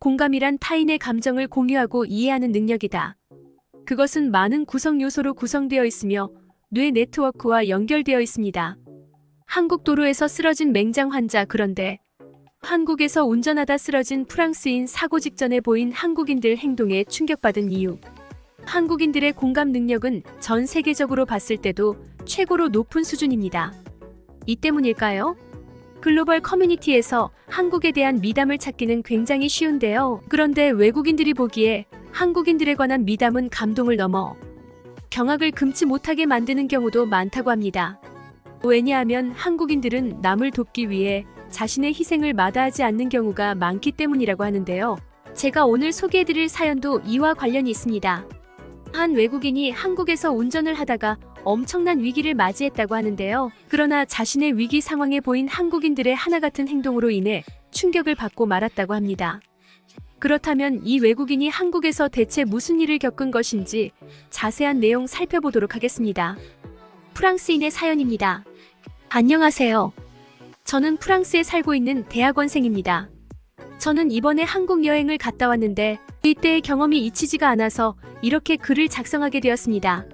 공감이란 타인의 감정을 공유하고 이해하는 능력이다. 그것은 많은 구성 요소로 구성되어 있으며 뇌 네트워크와 연결되어 있습니다. 한국 도로에서 쓰러진 맹장 환자. 그런데 한국에서 운전하다 쓰러진 프랑스인 사고 직전에 보인 한국인들 행동에 충격받은 이유. 한국인들의 공감 능력은 전 세계적으로 봤을 때도 최고로 높은 수준입니다. 이 때문일까요? 글로벌 커뮤니티에서 한국에 대한 미담을 찾기는 굉장히 쉬운데요. 그런데 외국인들이 보기에 한국인들에 관한 미담은 감동을 넘어 경악을 금치 못하게 만드는 경우도 많다고 합니다. 왜냐하면 한국인들은 남을 돕기 위해 자신의 희생을 마다하지 않는 경우가 많기 때문이라고 하는데요. 제가 오늘 소개해드릴 사연도 이와 관련이 있습니다. 한 외국인이 한국에서 운전을 하다가 엄청난 위기를 맞이했다고 하는데요. 그러나 자신의 위기 상황에 보인 한국인들의 하나같은 행동으로 인해 충격을 받고 말았다고 합니다. 그렇다면 이 외국인이 한국에서 대체 무슨 일을 겪은 것인지 자세한 내용 살펴보도록 하겠습니다. 프랑스인의 사연입니다. 안녕하세요. 저는 프랑스에 살고 있는 대학원생입니다. 저는 이번에 한국 여행을 갔다 왔는데 이때의 경험이 잊히지가 않아서 이렇게 글을 작성하게 되었습니다.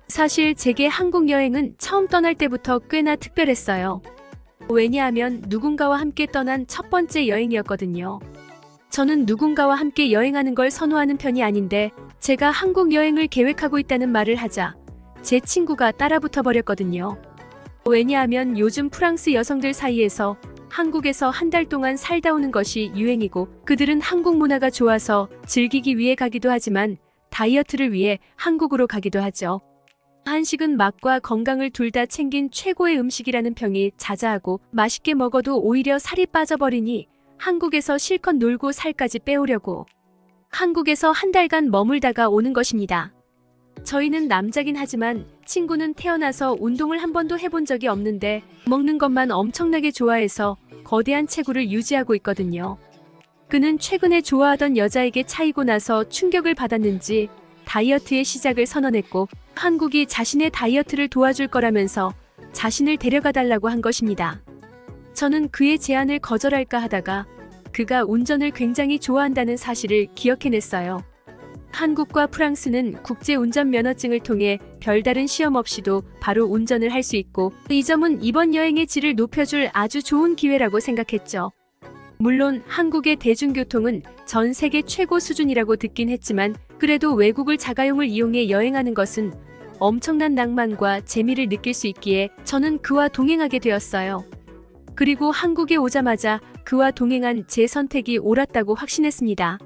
사실 제게 한국 여행은 처음 떠날 때부터 꽤나 특별했어요. 왜냐하면 누군가와 함께 떠난 첫 번째 여행이었거든요. 저는 누군가와 함께 여행하는 걸 선호하는 편이 아닌데 제가 한국 여행을 계획하고 있다는 말을 하자 제 친구가 따라붙어 버렸거든요. 왜냐하면 요즘 프랑스 여성들 사이에서 한국에서 한 달 동안 살다 오는 것이 유행이고 그들은 한국 문화가 좋아서 즐기기 위해 가기도 하지만 다이어트를 위해 한국으로 가기도 하죠. 한식은 맛과 건강을 둘 다 챙긴 최고의 음식이라는 평이 자자하고 맛있게 먹어도 오히려 살이 빠져버리니 한국에서 실컷 놀고 살까지 빼오려고 한국에서 한 달간 머물다가 오는 것입니다. 저희는 남자긴 하지만 친구는 태어나서 운동을 한 번도 해본 적이 없는데 먹는 것만 엄청나게 좋아해서 거대한 체구를 유지하고 있거든요. 그는 최근에 좋아하던 여자에게 차이고 나서 충격을 받았는지 다이어트의 시작을 선언했고 한국이 자신의 다이어트를 도와줄 거라면서 자신을 데려가 달라고 한 것입니다. 저는 그의 제안을 거절할까 하다가 그가 운전을 굉장히 좋아한다는 사실을 기억해냈어요. 한국과 프랑스는 국제 운전 면허증을 통해 별다른 시험 없이도 바로 운전을 할 수 있고 이 점은 이번 여행의 질을 높여줄 아주 좋은 기회라고 생각했죠. 물론 한국의 대중교통은 전 세계 최고 수준이라고 듣긴 했지만 그래도 외국을 자가용을 이용해 여행하는 것은 엄청난 낭만과 재미를 느낄 수 있기에 저는 그와 동행하게 되었어요. 그리고 한국에 오자마자 그와 동행한 제 선택이 옳았다고 확신했습니다.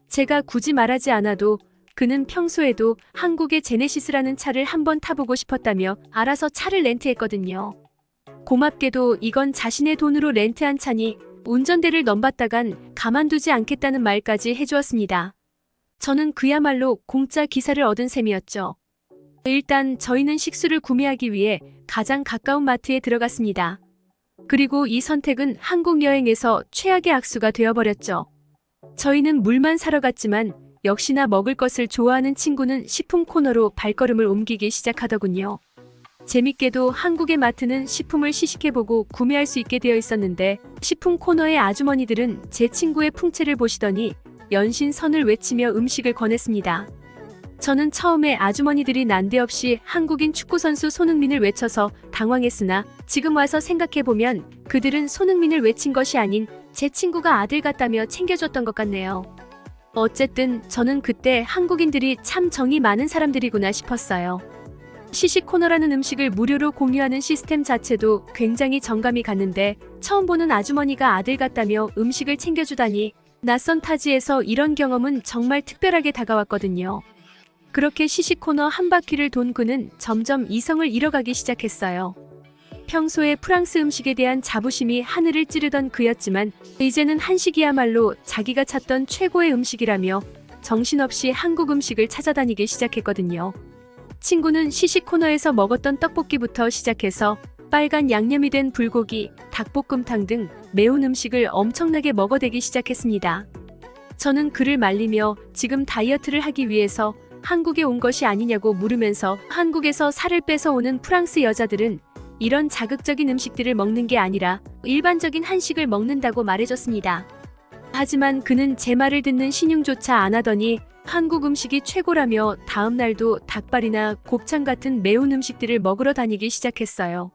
제가 굳이 말하지 않아도 그는 평소에도 한국의 제네시스라는 차를 한번 타보고 싶었다며 알아서 차를 렌트했거든요. 고맙게도 이건 자신의 돈으로 렌트한 차니 운전대를 넘봤다간 가만두지 않겠다는 말까지 해주었습니다. 저는 그야말로 공짜 기사를 얻은 셈이었죠. 일단 저희는 식수를 구매하기 위해 가장 가까운 마트에 들어갔습니다. 그리고 이 선택은 한국 여행에서 최악의 악수가 되어버렸죠. 저희는 물만 사러 갔지만 역시나 먹을 것을 좋아하는 친구는 식품 코너로 발걸음을 옮기기 시작하더군요. 재밌게도 한국의 마트는 식품을 시식해보고 구매할 수 있게 되어 있었는데 식품 코너의 아주머니들은 제 친구의 풍채를 보시더니 연신선을 외치며 음식을 권했습니다. 저는 처음에 아주머니들이 난데없이 한국인 축구선수 손흥민을 외쳐서 당황했으나 지금 와서 생각해보면 그들은 손흥민을 외친 것이 아닌 제 친구가 아들 같다며 챙겨줬던 것 같네요. 어쨌든 저는 그때 한국인들이 참 정이 많은 사람들이구나 싶었어요. 시식 코너라는 음식을 무료로 공유하는 시스템 자체도 굉장히 정감이 갔는데 처음 보는 아주머니가 아들 같다며 음식을 챙겨주다니 낯선 타지에서 이런 경험은 정말 특별하게 다가왔거든요. 그렇게 시식 코너 한 바퀴를 돈 그는 점점 이성을 잃어가기 시작했어요. 평소에 프랑스 음식에 대한 자부심이 하늘을 찌르던 그였지만 이제는 한식이야말로 자기가 찾던 최고의 음식이라며 정신없이 한국 음식을 찾아다니기 시작했거든요. 친구는 시식 코너에서 먹었던 떡볶이부터 시작해서 빨간 양념이 된 불고기, 닭볶음탕 등 매운 음식을 엄청나게 먹어대기 시작했습니다. 저는 그를 말리며 지금 다이어트를 하기 위해서 한국에 온 것이 아니냐고 물으면서 한국에서 살을 빼서 오는 프랑스 여자들은 이런 자극적인 음식들을 먹는 게 아니라 일반적인 한식을 먹는다고 말해줬습니다. 하지만 그는 제 말을 듣는 신용조차 안 하더니 한국 음식이 최고라며 다음 날도 닭발이나 곱창 같은 매운 음식들을 먹으러 다니기 시작했어요.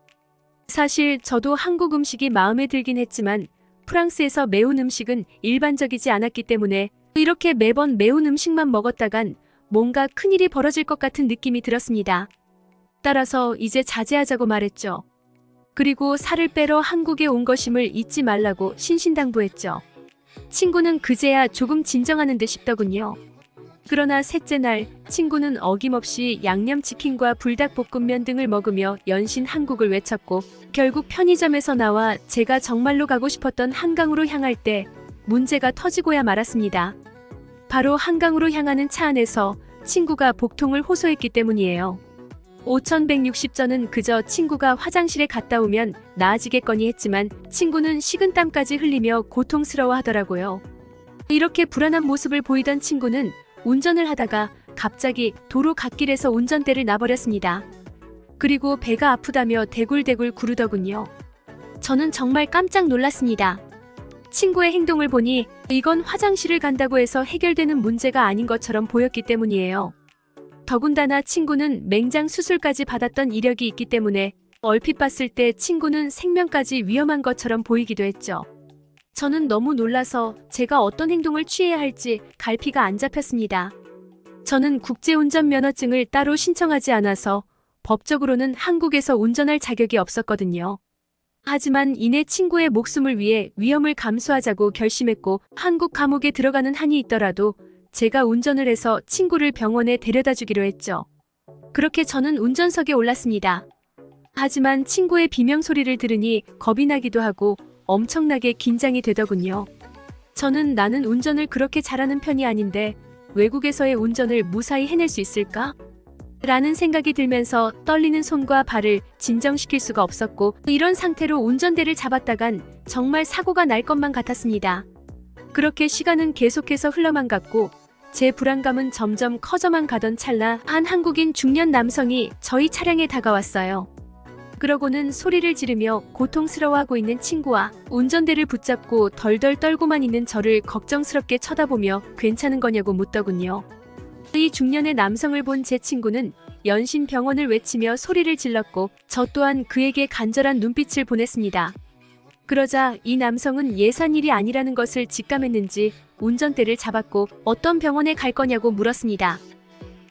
사실 저도 한국 음식이 마음에 들긴 했지만 프랑스에서 매운 음식은 일반적이지 않았기 때문에 이렇게 매번 매운 음식만 먹었다간 뭔가 큰일이 벌어질 것 같은 느낌이 들었습니다. 따라서 이제 자제하자고 말했죠. 그리고 살을 빼러 한국에 온 것임을 잊지 말라고 신신당부했죠. 친구는 그제야 조금 진정하는 듯 싶더군요. 그러나 셋째 날 친구는 어김없이 양념치킨과 불닭볶음면 등을 먹으며 연신 한국을 외쳤고 결국 편의점에서 나와 제가 정말로 가고 싶었던 한강으로 향할 때 문제가 터지고야 말았습니다. 바로 한강으로 향하는 차 안에서 친구가 복통을 호소했기 때문이에요. 5160전은 그저 친구가 화장실에 갔다 오면 나아지겠거니 했지만 친구는 식은땀까지 흘리며 고통스러워 하더라고요. 이렇게 불안한 모습을 보이던 친구는 운전을 하다가 갑자기 도로 갓길에서 운전대를 놔버렸습니다. 그리고 배가 아프다며 대굴대굴 구르더군요. 저는 정말 깜짝 놀랐습니다. 친구의 행동을 보니 이건 화장실을 간다고 해서 해결되는 문제가 아닌 것처럼 보였기 때문이에요. 더군다나 친구는 맹장 수술까지 받았던 이력이 있기 때문에 얼핏 봤을 때 친구는 생명까지 위험한 것처럼 보이기도 했죠. 저는 너무 놀라서 제가 어떤 행동을 취해야 할지 갈피가 안 잡혔습니다. 저는 국제운전면허증을 따로 신청하지 않아서 법적으로는 한국에서 운전할 자격이 없었거든요. 하지만 이내 친구의 목숨을 위해 위험을 감수하자고 결심했고 한국 감옥에 들어가는 한이 있더라도 제가 운전을 해서 친구를 병원에 데려다 주기로 했죠. 그렇게 저는 운전석에 올랐습니다. 하지만 친구의 비명소리를 들으니 겁이 나기도 하고 엄청나게 긴장이 되더군요. 저는 나는 운전을 그렇게 잘하는 편이 아닌데 외국에서의 운전을 무사히 해낼 수 있을까? 라는 생각이 들면서 떨리는 손과 발을 진정시킬 수가 없었고 이런 상태로 운전대를 잡았다간 정말 사고가 날 것만 같았습니다. 그렇게 시간은 계속해서 흘러만 갔고 제 불안감은 점점 커져만 가던 찰나 한 한국인 중년 남성이 저희 차량에 다가왔어요. 그러고는 소리를 지르며 고통스러워하고 있는 친구와 운전대를 붙잡고 덜덜 떨고만 있는 저를 걱정스럽게 쳐다보며 괜찮은 거냐고 묻더군요. 이 중년의 남성을 본 제 친구는 연신 병원을 외치며 소리를 질렀고 저 또한 그에게 간절한 눈빛을 보냈습니다. 그러자 이 남성은 예산일이 아니라는 것을 직감했는지 운전대를 잡았고 어떤 병원에 갈 거냐고 물었습니다.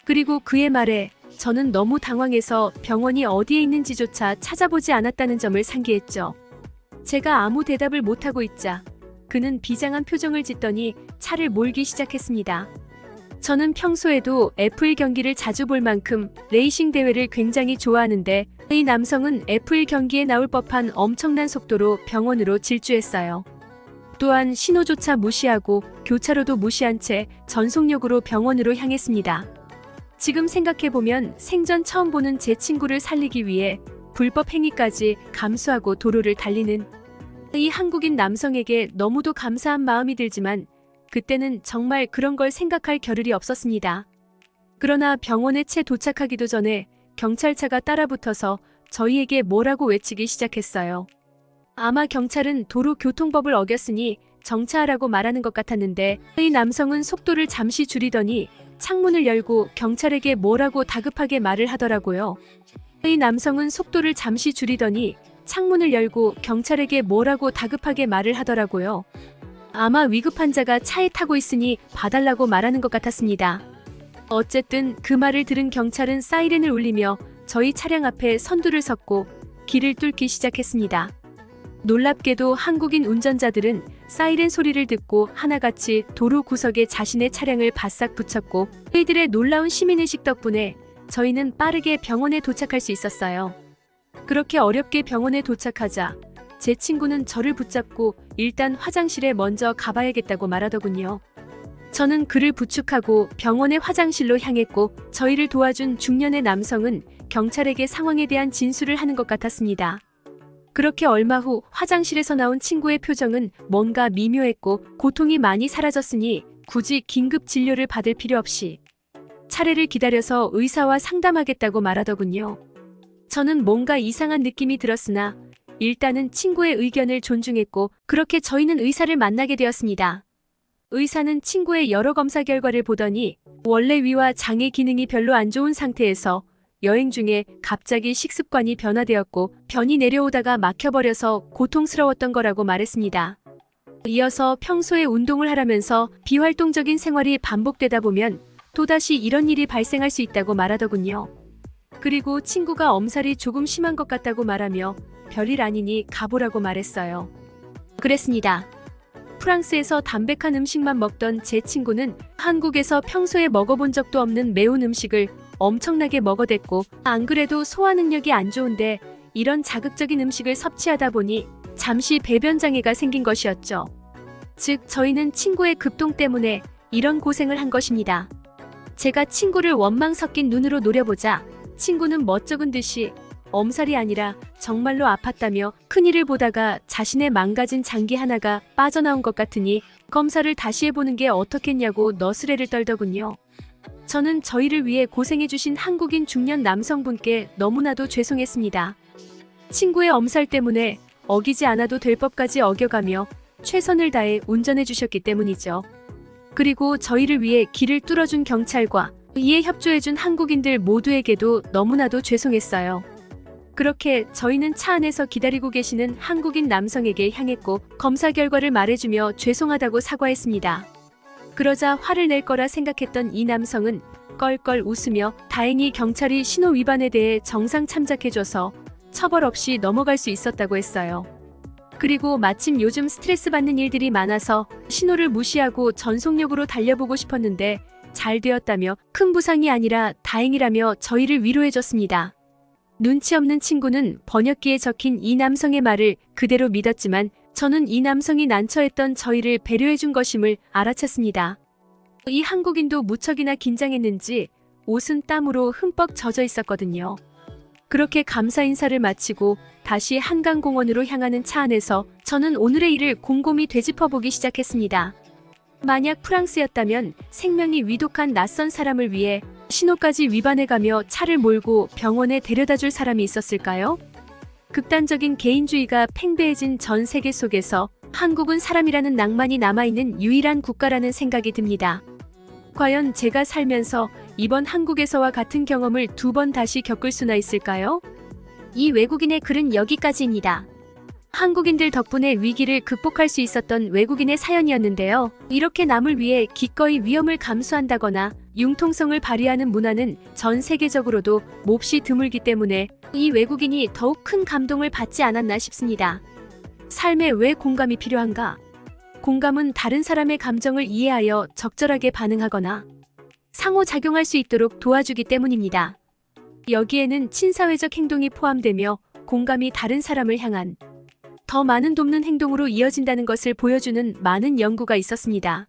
그리고 그의 말에 저는 너무 당황해서 병원이 어디에 있는지조차 찾아보지 않았다는 점을 상기했죠. 제가 아무 대답을 못하고 있자 그는 비장한 표정을 짓더니 차를 몰기 시작했습니다. 저는 평소에도 F1 경기를 자주 볼 만큼 레이싱 대회를 굉장히 좋아하는데 이 남성은 F1 경기에 나올 법한 엄청난 속도로 병원으로 질주했어요. 또한 신호조차 무시하고 교차로도 무시한 채 전속력으로 병원으로 향했습니다. 지금 생각해보면 생전 처음 보는 제 친구를 살리기 위해 불법 행위까지 감수하고 도로를 달리는 이 한국인 남성에게 너무도 감사한 마음이 들지만 그때는 정말 그런 걸 생각할 겨를이 없었습니다. 그러나 병원에 채 도착하기도 전에 경찰차가 따라붙어서 저희에게 뭐라고 외치기 시작했어요. 아마 경찰은 도로교통법을 어겼으니 정차하라고 말하는 것 같았는데 이 남성은 속도를 잠시 줄이더니 창문을 열고 경찰에게 뭐라고 다급하게 말을 하더라고요. 이 남성은 속도를 잠시 줄이더니 창문을 열고 경찰에게 뭐라고 다급하게 말을 하더라고요. 아마 위급한 자가 차에 타고 있으니 봐달라고 말하는 것 같았습니다. 어쨌든 그 말을 들은 경찰은 사이렌을 울리며 저희 차량 앞에 선두를 섰고 길을 뚫기 시작했습니다. 놀랍게도 한국인 운전자들은 사이렌 소리를 듣고 하나같이 도로 구석에 자신의 차량을 바싹 붙였고 이들의 놀라운 시민의식 덕분에 저희는 빠르게 병원에 도착할 수 있었어요. 그렇게 어렵게 병원에 도착하자 제 친구는 저를 붙잡고 일단 화장실에 먼저 가봐야겠다고 말하더군요. 저는 그를 부축하고 병원의 화장실로 향했고 저희를 도와준 중년의 남성은 경찰에게 상황에 대한 진술을 하는 것 같았습니다. 그렇게 얼마 후 화장실에서 나온 친구의 표정은 뭔가 미묘했고 고통이 많이 사라졌으니 굳이 긴급 진료를 받을 필요 없이 차례를 기다려서 의사와 상담하겠다고 말하더군요. 저는 뭔가 이상한 느낌이 들었으나 일단은 친구의 의견을 존중했고 그렇게 저희는 의사를 만나게 되었습니다. 의사는 친구의 여러 검사 결과를 보더니 원래 위와 장의 기능이 별로 안 좋은 상태에서 여행 중에 갑자기 식습관이 변화되었고 변이 내려오다가 막혀버려서 고통스러웠던 거라고 말했습니다. 이어서 평소에 운동을 하라면서 비활동적인 생활이 반복되다 보면 또다시 이런 일이 발생할 수 있다고 말하더군요. 그리고 친구가 엄살이 조금 심한 것 같다고 말하며 별일 아니니 가보라고 말했어요. 그랬습니다. 프랑스에서 담백한 음식만 먹던 제 친구는 한국에서 평소에 먹어본 적도 없는 매운 음식을 엄청나게 먹어댔고, 안 그래도 소화 능력이 안 좋은데 이런 자극적인 음식을 섭취하다 보니 잠시 배변 장애가 생긴 것이었죠. 즉 저희는 친구의 급동 때문에 이런 고생을 한 것입니다. 제가 친구를 원망 섞인 눈으로 노려보자 친구는 멋쩍은 듯이 엄살이 아니라 정말로 아팠다며 큰일을 보다가 자신의 망가진 장기 하나가 빠져나온 것 같으니 검사를 다시 해보는 게 어떻겠냐고 너스레를 떨더군요. 저는 저희를 위해 고생해주신 한국인 중년 남성분께 너무나도 죄송했습니다. 친구의 엄살 때문에 어기지 않아도 될 법까지 어겨가며 최선을 다해 운전해주셨기 때문이죠. 그리고 저희를 위해 길을 뚫어준 경찰과 이에 협조해준 한국인들 모두에게도 너무나도 죄송했어요. 그렇게 저희는 차 안에서 기다리고 계시는 한국인 남성에게 향했고 검사 결과를 말해주며 죄송하다고 사과했습니다. 그러자 화를 낼 거라 생각했던 이 남성은 껄껄 웃으며 다행히 경찰이 신호 위반에 대해 정상 참작해줘서 처벌 없이 넘어갈 수 있었다고 했어요. 그리고 마침 요즘 스트레스 받는 일들이 많아서 신호를 무시하고 전속력으로 달려보고 싶었는데 잘 되었다며 큰 부상이 아니라 다행이라며 저희를 위로해줬습니다. 눈치 없는 친구는 번역기에 적힌 이 남성의 말을 그대로 믿었지만 저는 이 남성이 난처했던 저희를 배려해준 것임을 알아챘습니다. 이 한국인도 무척이나 긴장했는지 옷은 땀으로 흠뻑 젖어 있었거든요. 그렇게 감사 인사를 마치고 다시 한강공원으로 향하는 차 안에서 저는 오늘의 일을 곰곰이 되짚어보기 시작했습니다. 만약 프랑스였다면 생명이 위독한 낯선 사람을 위해 신호까지 위반해가며 차를 몰고 병원에 데려다줄 사람이 있었을까요? 극단적인 개인주의가 팽배해진 전 세계 속에서 한국은 사람이라는 낭만이 남아있는 유일한 국가라는 생각이 듭니다. 과연 제가 살면서 이번 한국에서와 같은 경험을 2번 다시 겪을 수나 있을까요? 이 외국인의 글은 여기까지입니다. 한국인들 덕분에 위기를 극복할 수 있었던 외국인의 사연이었는데요. 이렇게 남을 위해 기꺼이 위험을 감수한다거나 융통성을 발휘하는 문화는 전 세계적으로도 몹시 드물기 때문에 이 외국인이 더욱 큰 감동을 받지 않았나 싶습니다. 삶에 왜 공감이 필요한가? 공감은 다른 사람의 감정을 이해하여 적절하게 반응하거나 상호작용할 수 있도록 도와주기 때문입니다. 여기에는 친사회적 행동이 포함되며 공감이 다른 사람을 향한 더 많은 돕는 행동으로 이어진다는 것을 보여주는 많은 연구가 있었습니다.